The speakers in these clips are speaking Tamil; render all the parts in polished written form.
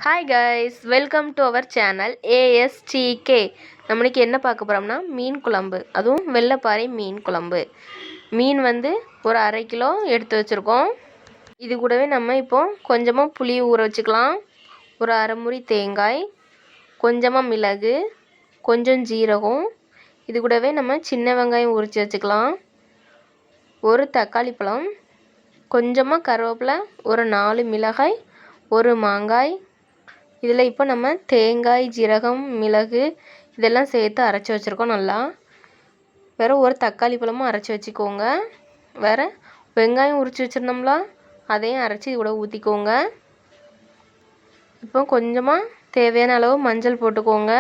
Hi guys, welcome to our channel ASTK. நம்மளுக்கு என்ன பார்க்க போகிறோம்னா மீன் குழம்பு, அதுவும் வெள்ளைப்பாறை மீன் குழம்பு. மீன் ஒரு 1/2 கிலோ எடுத்து வச்சுருக்கோம். இது கூடவே நம்ம இப்போ கொஞ்சமாக புளி ஊற வச்சுக்கலாம். ஒரு அரை முறி தேங்காய், கொஞ்சமாக மிளகு, கொஞ்சம் ஜீரகம். இது கூடவே நம்ம சின்ன வெங்காயம் உரித்து வச்சுக்கலாம். ஒரு தக்காளி பழம், கொஞ்சமாக கருவேப்பிலை, ஒரு 4 மிளகாய், ஒரு மாங்காய். இதில் இப்போ நம்ம தேங்காய், ஜீரகம், மிளகு இதெல்லாம் சேர்த்து அரைச்சி வச்சுருக்கோம். நல்லா வேறு ஒரு தக்காளி பழமும் அரைச்சி வச்சுக்கோங்க. வேறு வெங்காயம் உரித்து வச்சுருந்தோம்ல, அதையும் அரைச்சி இது கூட ஊற்றிக்கோங்க. இப்போ கொஞ்சமாக தேவையான அளவு மஞ்சள் போட்டுக்கோங்க.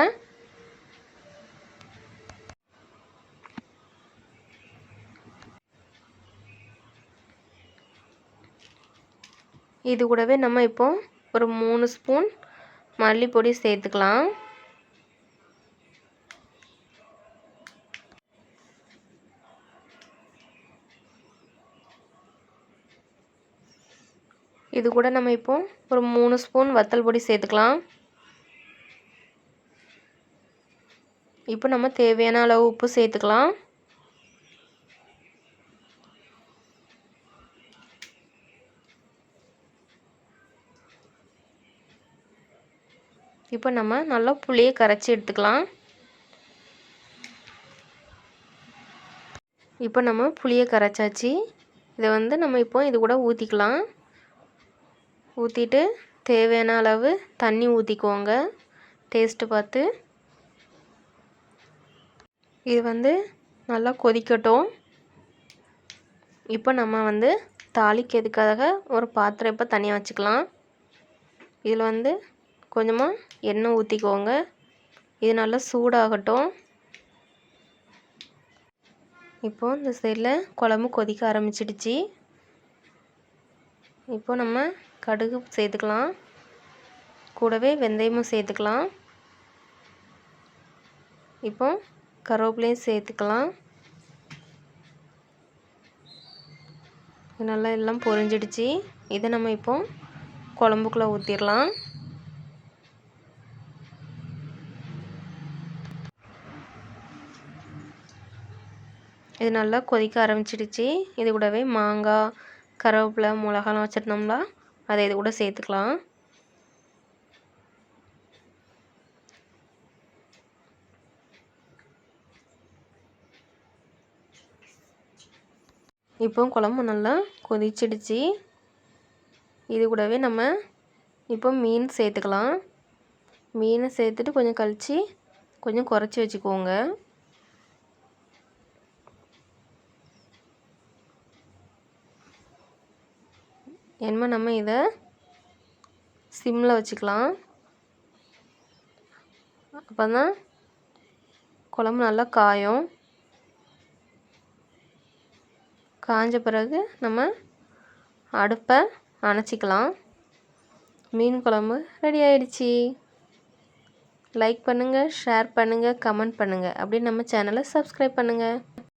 இது கூடவே நம்ம இப்போ ஒரு 3 ஸ்பூன் மல்லிப்பொடி சேர்த்துக்கலாம். இது கூட நம்ம இப்போ ஒரு 3 ஸ்பூன் வத்தல் பொடி சேர்த்துக்கலாம். இப்போ நம்ம தேவையான அளவு உப்பு சேர்த்துக்கலாம். இப்போ நம்ம நல்லா புளியை கரைச்சி எடுத்துக்கலாம். இப்போ நம்ம புளியை கரைச்சாச்சு. இதை நம்ம இப்போ இது கூட ஊற்றிக்கலாம். ஊற்றிட்டு தேவையான அளவு தண்ணி ஊற்றிக்கோங்க, டேஸ்ட்டு பார்த்து. இது நல்லா கொதிக்கட்டும். இப்போ நம்ம தாளிக்கிறதுக்காக ஒரு பாத்திரம் இப்போ தனியாக வச்சுக்கலாம். இதில் கொஞ்சமாக எண்ணெய் ஊற்றிக்கோங்க. இது நல்லா சூடாகட்டும். இப்போது இந்த சைடில் குழம்பு கொதிக்க ஆரம்பிச்சிடுச்சு. இப்போ நம்ம கடுகு சேர்த்துக்கலாம். கூடவே வெந்தயமும் சேர்த்துக்கலாம். இப்போ கருவேப்பிலையும் சேர்த்துக்கலாம். நல்லா எல்லாம் பொரிஞ்சிடுச்சு. இதை நம்ம இப்போ குழம்புக்குள்ளே ஊற்றிடலாம். இது நல்லா கொதிக்க ஆரம்பிச்சிடுச்சு. இது கூடவே மாங்காய், கருவேப்பிலை, மிளகாலாம் வச்சுருந்தோம்னா அதை இது கூட சேர்த்துக்கலாம். இப்போ குழம்பு நல்லா கொதிச்சிடுச்சு. இது கூடவே நம்ம இப்போ மீன் சேர்த்துக்கலாம். மீனை சேர்த்துட்டு கொஞ்சம் கழித்து கொஞ்சம் குறைச்சி வச்சுக்கோங்க. இனிமேல் நம்ம இதை சிம்மில் வச்சுக்கலாம். அப்போ தான் குழம்பு நல்லா காயும். காஞ்ச பிறகு நம்ம அடுப்பை அணைச்சிக்கலாம். மீன் குழம்பு ரெடி ஆயிடுச்சு. லைக் பண்ணுங்கள், ஷேர் பண்ணுங்கள், கமெண்ட் பண்ணுங்கள். அப்படியே நம்ம சேனலை சப்ஸ்கிரைப் பண்ணுங்கள்.